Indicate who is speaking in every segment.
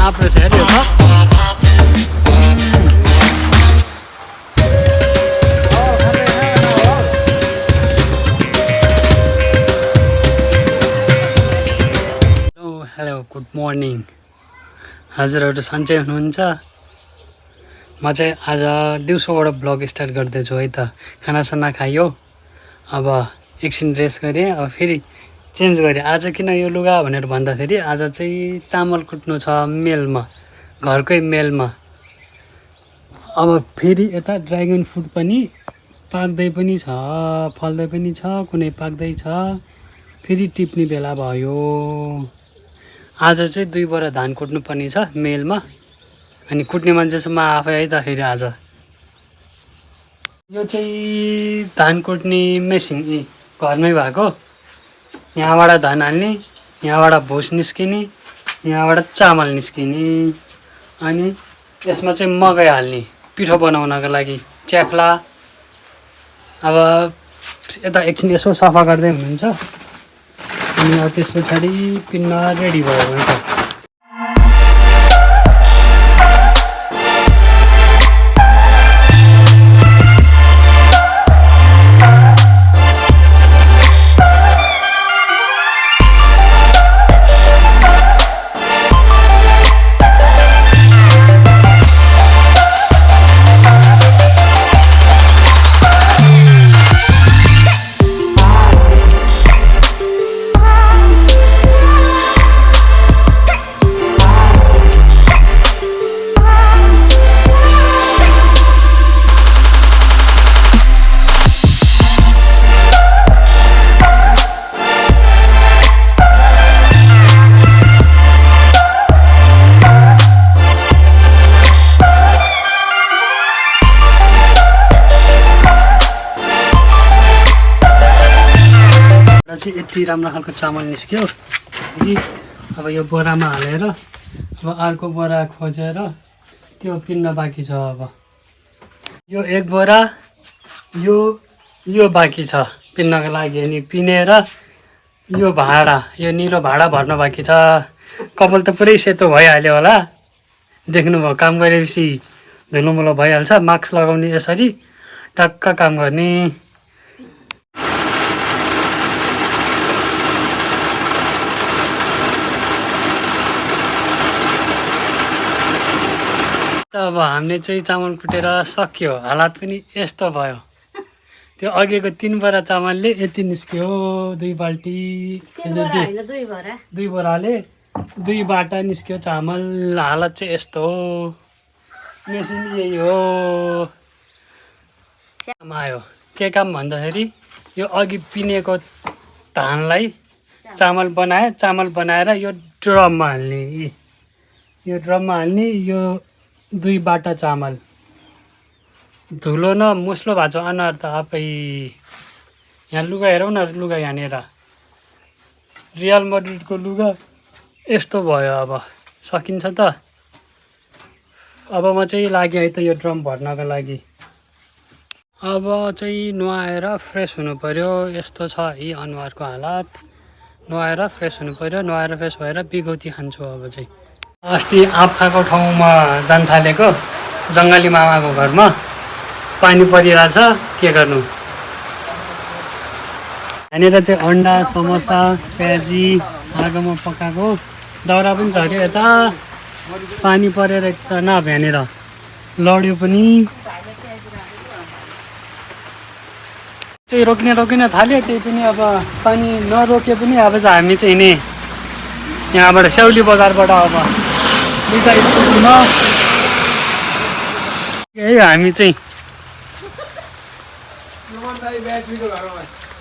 Speaker 1: आँप रहेछ हेर यो त हेलो गुड मर्निङ। हजुरहरू सन्चै हुनुहुन्छ? म चाहिँ आज दिउँसोबाट ब्लग स्टार्ट गर्दैछु है त। खानासाना खायो, अब एकछिन रेस्ट गरेँ, अब फेरि चेन्ज गरेँ। आज किन यो लुगा भनेर भन्दाखेरि आज चाहिँ चामल कुट्नु छ मेलमा, घरकै मेलमा। अब फेरि यता ड्र्यागन फ्रुट पनि पाक्दै पनि छ, फल्दै पनि छ, कुनै पाक्दैछ, फेरि टिप्ने बेला भयो। आज चाहिँ 2 बोरा धान कुट्नु पर्ने छ मेलमा, अनि कुट्ने मान्छे चाहिँ म आफै है त। फेरि आज यो चाहिँ धान कुट्ने मेसिन घरमै भएको। यहाँबाट धान हाल्ने, यहाँबाट भुस निस्किने, यहाँबाट चामल निस्किने, अनि यसमा चाहिँ मकै हाल्ने पिठो बनाउनको लागि च्याख्ला। अब यता एकछिन यसो सफा गर्दै हुनुहुन्छ, अनि त्यस पछाडि पिन्न रेडी भयो भने त। यति राम्रो खालको चामल निस्क्यो। अब यो बोरामा हालेर अब अर्को बोरा खोजेर त्यो पिन्न बाँकी छ। अब यो 1 बोरा यो बाँकी छ पिन्नको लागि, अनि पिनेर यो भाँडा, यो निलो भाँडा भर्न बाँकी छ। कपाल त पुरै सेतो भइहाल्यो होला, देख्नुभयो। काम गरेपछि धुलोमुलो भइहाल्छ। मास्क लगाउने, यसरी टक्क काम गर्ने। अब हामीले चाहिँ चामल कुटेर सक्यो, हालत पनि यस्तो भयो। त्यो अघिको 3 बोरा चामलले यति निस्क्यो, 2 बाल्टी, 2 बोराले 2 बाटा निस्क्यो चामल। हालत चाहिँ यस्तो हो, मेसिन यही हो। आयो के काम भन्दाखेरि यो अघि पिनेको धानलाई चामल बनाएर यो ड्रममा हाल्ने, यो ड्रममा हाल्ने। यो 2 बाटा चामल धुलो न मुस्लो भएको छ अनुहार त आफै। यहाँ लुगा हेरौँ न, लुगा यहाँनिर रियल मड्रिडको लुगा यस्तो भयो। अब सकिन्छ त। अब म चाहिँ लागेँ है त यो ड्रम भर्नको लागि। अब चाहिँ नुहाएर फ्रेस हुनु पर्यो। यस्तो छ है अनुहारको हालत। नुहाएर फ्रेस हुनु पर्यो। नुहाएर फ्रेस भएर बिगौती खान्छु अब चाहिँ। अस्ति आँप खाएको ठाउँमा जान थालेको, जङ्गली मामाको घरमा पानी परिरहेछ, के गर्नु। यहाँनिर चाहिँ अन्डा, समोसा, प्याजी आगोमा पकाएको, दाउरा पनि झऱ्यो। यता पानी परेर एकदम यहाँनिर लड्यो पनि। चाहिँ रोकिन थाल्यो, त्यही पनि अब पानी नरोके पनि अब चाहिँ हामी चाहिँ नि यहाँबाट स्याउली बजारबाट अब दुईटा स्कुटीमा यही हामी चाहिँ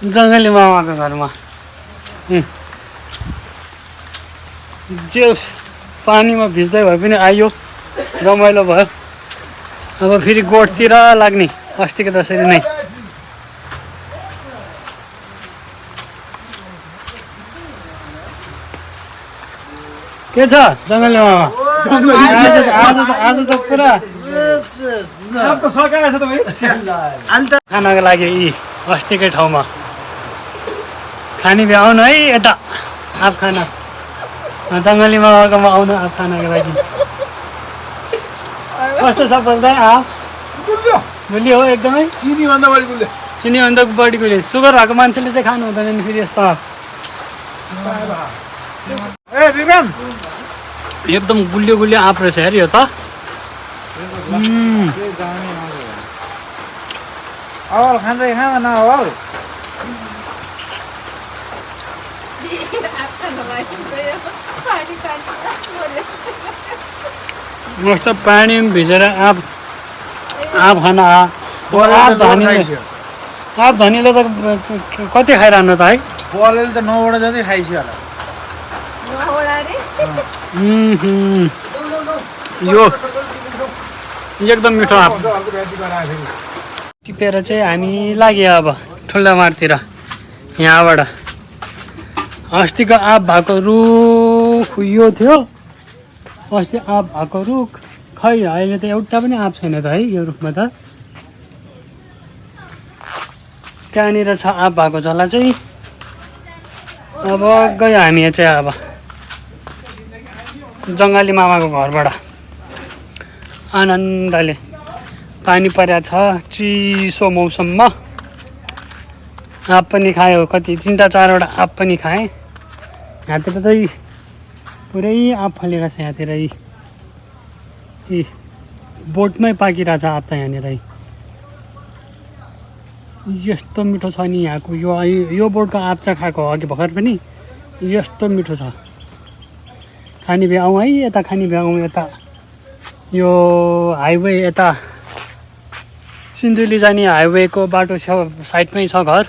Speaker 1: जङ्गली मामाको घरमा जे पानीमा भिज्दै भए पनि आयो, रमाइलो भयो। अब फेरि गोठतिर लाग्ने अस्तिको त्यसरी नै। के छ जङ्गली मामा? आज त पुरा खानाको लागि यी अस्तिकै ठाउँमा खाने भ्याउनु है। यता आँप खाना जङ्गली मामाकोमा आउनु आँप खानको लागि कस्तो छ बोल्दा आँप गुलियो हो एकदमै
Speaker 2: चिनीभन्दा बढी गुलियो
Speaker 1: चिनीभन्दा बढी गुलियो सुगर भएको मान्छेले चाहिँ खानु हुँदैन नि फेरि यस्तो आँप
Speaker 2: ए विक्रम
Speaker 1: एकदम गुलियो गुलियो आँप रहेछ हेर यो त
Speaker 2: अवल खाँदै खाँदैन अवल
Speaker 1: मस्त पानी भिजेर आँप खान आँप धनीले त कति खाइरहनु त है
Speaker 2: बलले त 9वटा जति खाइसक्यो होला
Speaker 1: यो एकदम मिठो आँप टिपेर चाहिँ हामी लाग्यो अब ठुल्दामारतिर यहाँबाट अस्तिको आँप भएको रुख यो थियो अस्ति आँप भएको रुख खै अहिले त एउटा पनि आँप छैन त है यो रुखमा त त्यहाँनिर छ आँप भएको झोला चाहिँ अब गयो हामी चाहिँ अब जङ्गली मामाको घरबाट आनन्दले पानी परेको छ चिसो मौसममा आँप पनि खायो कति 3-4वटा आँप पनि खाएँ यहाँतिर चाहिँ पुरै आँप फलेको छ यहाँतिर यी बोटमै पाकिरहेको छ आँप त यहाँनिर यस्तो मिठो छ नि यहाँको यो बोटको आँप चाहिँ खाएको अघि भर्खर पनि यस्तो मिठो छ खानी भ्याउँ है यता खानी भ्याउँ यता यो हाइवे यता सिन्धुली जाने हाइवेको बाटो साइडमै छ घर